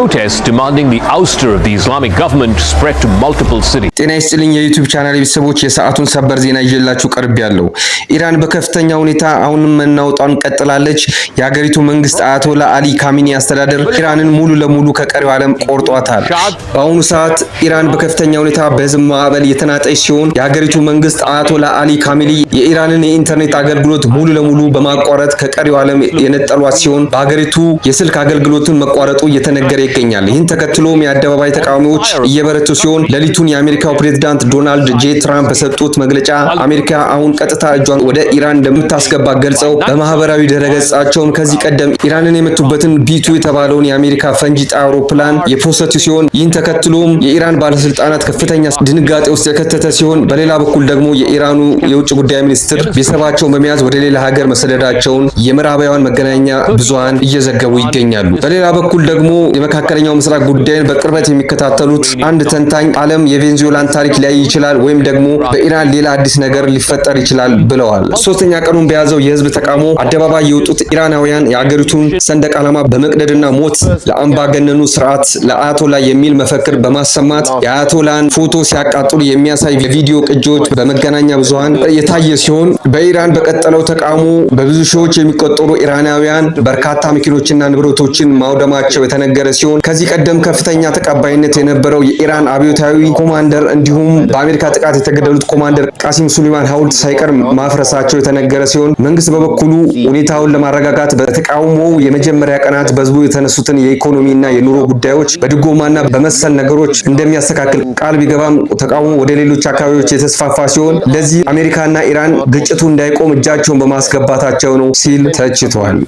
Protests demanding the ouster of the Islamic government spread to multiple cities. ጤና ይስጥልኝ የዩቲዩብ ቻናል ቤተሰቦች የሰዓቱን ሰበር ዜና ይዤላችሁ ቀርቤያለሁ። ኢራን በከፍተኛ ሁኔታ አሁንም መናወጧን ቀጥላለች። የሀገሪቱ መንግስት አያቶላ አሊ ካሚኒ አስተዳደር ኢራንን ሙሉ ለሙሉ ከቀሪው ዓለም ቆርጧታል። በአሁኑ ሰዓት ኢራን በከፍተኛ ሁኔታ በህዝብ ማዕበል የተናጠች ሲሆን የሀገሪቱ መንግስት አያቶላ አሊ ካሚኒ የኢራንን የኢንተርኔት አገልግሎት ሙሉ ለሙሉ በማቋረጥ ከቀሪው ዓለም የነጠሏት ሲሆን በሀገሪቱ የስልክ አገልግሎትን መቋረጡ እየተነገረ ይገኛል። ይህን ተከትሎም የአደባባይ ተቃዋሚዎች እየበረቱ ሲሆን ሌሊቱን የአሜሪካው ፕሬዝዳንት ዶናልድ ጄ ትራምፕ በሰጡት መግለጫ አሜሪካ አሁን ቀጥታ እጇን ወደ ኢራን እንደምታስገባ ገልጸው በማህበራዊ ድረገጻቸውም ከዚህ ቀደም ኢራንን የመቱበትን ቢቱ የተባለውን የአሜሪካ ፈንጂ ጣይ አውሮፕላን የፖሰቱ ሲሆን ይህን ተከትሎም የኢራን ባለስልጣናት ከፍተኛ ድንጋጤ ውስጥ የከተተ ሲሆን በሌላ በኩል ደግሞ የኢራኑ የውጭ ጉዳይ ሚኒስትር ቤተሰባቸውን በመያዝ ወደ ሌላ ሀገር መሰደዳቸውን የምዕራባውያን መገናኛ ብዙሃን እየዘገቡ ይገኛሉ። በሌላ በኩል ደግሞ የመካከለኛው ምስራቅ ጉዳይን በቅርበት የሚከታተሉት አንድ ተንታኝ ዓለም የቬንዙዌላን ታሪክ ሊያይ ይችላል ወይም ደግሞ በኢራን ሌላ አዲስ ነገር ሊፈጠር ይችላል ብለዋል። ሶስተኛ ቀኑን በያዘው የህዝብ ተቃውሞ አደባባይ የወጡት ኢራናውያን የአገሪቱን ሰንደቅ ዓላማ በመቅደድና ሞት ለአምባገነኑ ስርዓት ለአያቶላ የሚል መፈክር በማሰማት የአያቶላን ፎቶ ሲያቃጥሉ የሚያሳይ የቪዲዮ ቅጂዎች በመገናኛ ብዙሃን የታየ ሲሆን በኢራን በቀጠለው ተቃውሞ በብዙ ሺዎች የሚቆጠሩ ኢራናውያን በርካታ መኪኖችና ንብረቶችን ማውደማቸው የተነገረ ሲሆን ከዚህ ቀደም ከፍተኛ ተቀባይነት የነበረው የኢራን አብዮታዊ ኮማንደር እንዲሁም በአሜሪካ ጥቃት የተገደሉት ኮማንደር ቃሲም ሱሌማን ሐውልት ሳይቀር ማፍረሳቸው የተነገረ ሲሆን መንግስት በበኩሉ ሁኔታውን ለማረጋጋት በተቃውሞው የመጀመሪያ ቀናት በህዝቡ የተነሱትን የኢኮኖሚና የኑሮ ጉዳዮች በድጎማና በመሰል ነገሮች እንደሚያስተካክል ቃል ቢገባም ተቃውሞ ወደ ሌሎች አካባቢዎች የተስፋፋ ሲሆን ለዚህ አሜሪካና ኢራን ግጭቱ እንዳይቆም እጃቸውን በማስገባታቸው ነው ሲል ተችቷል።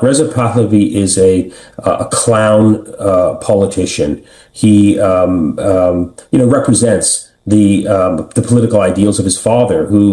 Reza Pahlavi is a clown politician. He represents the political ideals of his father, who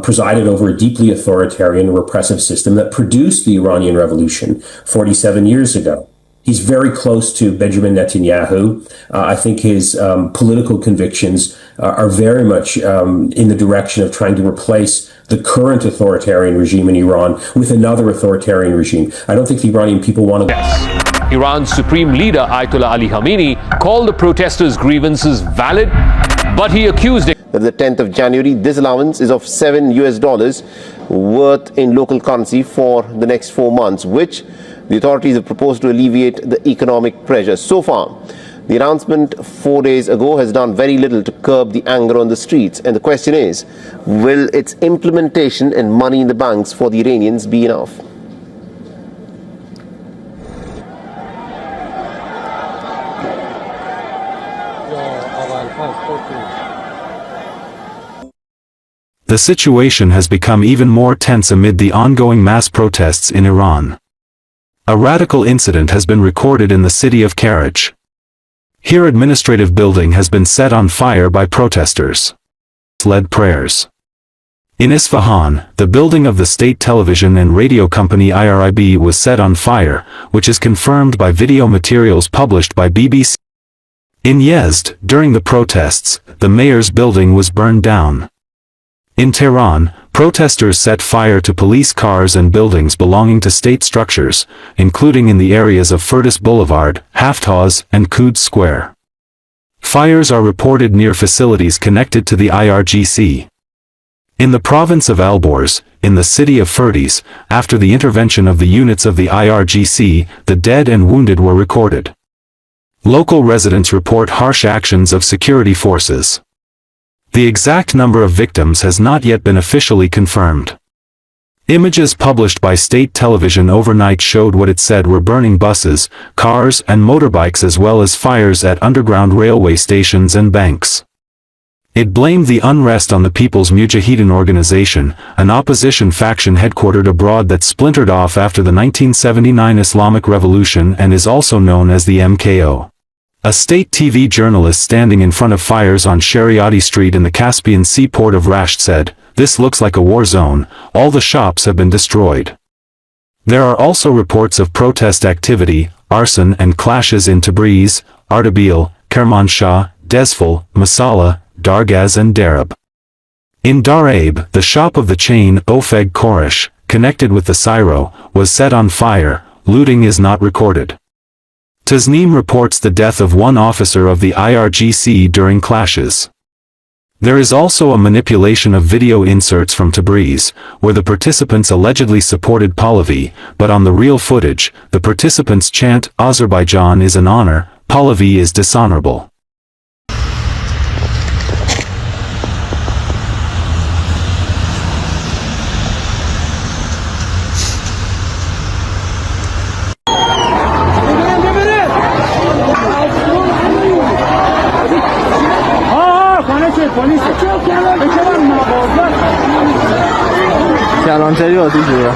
presided over a deeply authoritarian and repressive system that produced the Iranian Revolution 47 years ago. He's very close to Benjamin Netanyahu. I think his political convictions are very much in the direction of trying to replace the current authoritarian regime in Iran with another authoritarian regime. I don't think the Iranian people want to... Iran's supreme leader Ayatollah Ali Khamenei called the protesters' grievances valid, but he accused it. The 10th of January, this allowance is of $7 worth in local currency for the next 4 months, which the authorities have proposed to alleviate the economic pressure. So far, the announcement 4 days ago has done very little to curb the anger on the streets. And the question is, will its implementation and money in the banks for the Iranians be enough? The situation has become even more tense amid the ongoing mass protests in Iran. A radical incident has been recorded in the city of Karaj. Here administrative building has been set on fire by protesters. Led prayers. In Isfahan, the building of the state television and radio company IRIB was set on fire, which is confirmed by video materials published by BBC. In Yezd, during the protests, the mayor's building was burned down. In Tehran, protesters set fire to police cars and buildings belonging to state structures, including in the areas of Firdas Boulevard, Haftaz, and Quds Square. Fires are reported near facilities connected to the IRGC. In the province of Alborz, in the city of Firdas, after the intervention of the units of the IRGC, the dead and wounded were recorded. Local residents report harsh actions of security forces. The exact number of victims has not yet been officially confirmed. Images published by state television overnight showed what it said were burning buses, cars, and motorbikes, as well as fires at underground railway stations and banks. It blamed the unrest on the People's Mujahideen Organization, an opposition faction headquartered abroad that splintered off after the 1979 Islamic Revolution and is also known as the MKO. A state TV journalist standing in front of fires on Shariati Street in the Caspian Sea port of Rasht said, "This looks like a war zone, all the shops have been destroyed." There are also reports of protest activity, arson and clashes in Tabriz, Ardabil, Kermanshah, Dezful, Masala, Dargaz and Darab. In Darab, the shop of the chain Ofeg Koresh, connected with the Syro, was set on fire. Looting is not recorded. Tasneem reports the death of one officer of the IRGC during clashes. There is also a manipulation of video inserts from Tabriz, where the participants allegedly supported Pahlavi, but on the real footage, the participants chant, Azerbaijan is an honor, Pahlavi is dishonorable. کلانتری آتیش بودم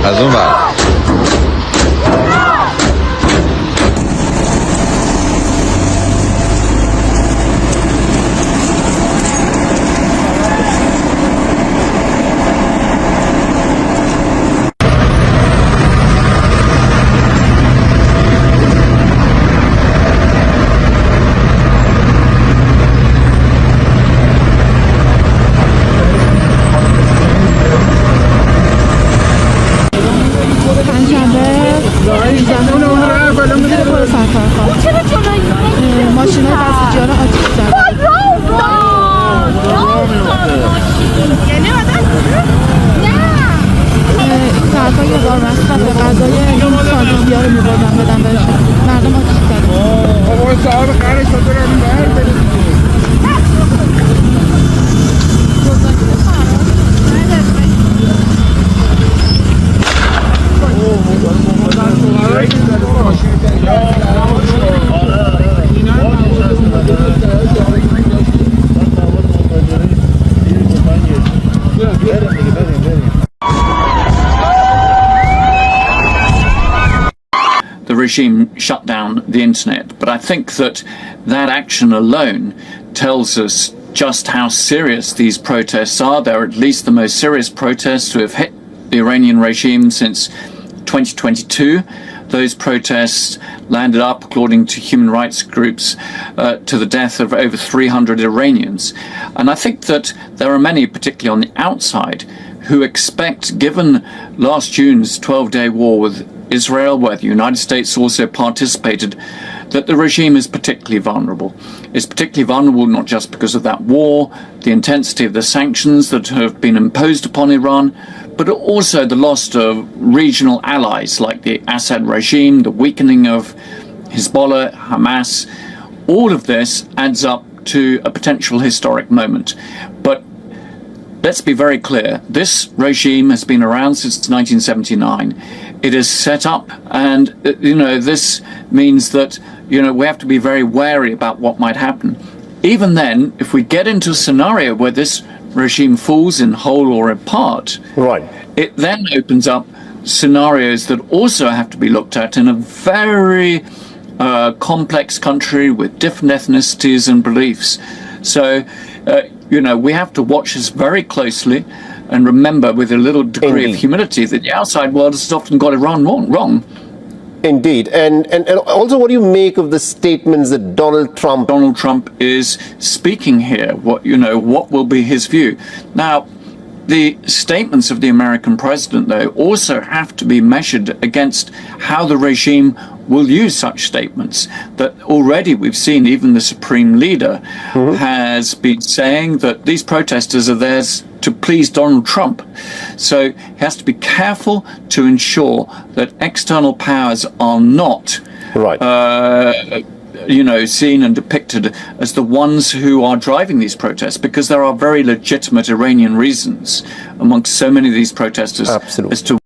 از اون ور The regime shut down the internet, but I think that that action alone tells us just how serious these protests are. They're at least the most serious protests to have hit the Iranian regime since 2022. Those protests landed up, according to human rights groups, to the death of over 300 Iranians. And I think that there are many, particularly on the outside, who expect, given last June's 12-day war with Israel, where the United States also participated, that the regime is particularly vulnerable. It's particularly vulnerable not just because of that war, the intensity of the sanctions that have been imposed upon Iran, but also the loss of regional allies like the Assad regime, the weakening of Hezbollah, Hamas. All of this adds up to a potential historic moment. But let's be very clear, this regime has been around since 1979. It is set up, and this means that we have to be very wary about what might happen. Even then, if we get into a scenario where this regime falls in whole or in part, Right. it then opens up scenarios that also have to be looked at in a very complex country with different ethnicities and beliefs. So, we have to watch this very closely and remember with a little degree of humility that the outside world has often got Iran wrong. Indeed. And also, what do you make of the statements that Donald Trump is speaking here? What will be his view? Now, the statements of the American president, though, also have to be measured against how the regime will use such statements. That already we've seen even the supreme leader has been saying that these protesters are there to please Donald Trump. So he has to be careful to ensure that external powers are not seen and depicted as the ones who are driving these protests, because there are very legitimate Iranian reasons amongst so many of these protesters as to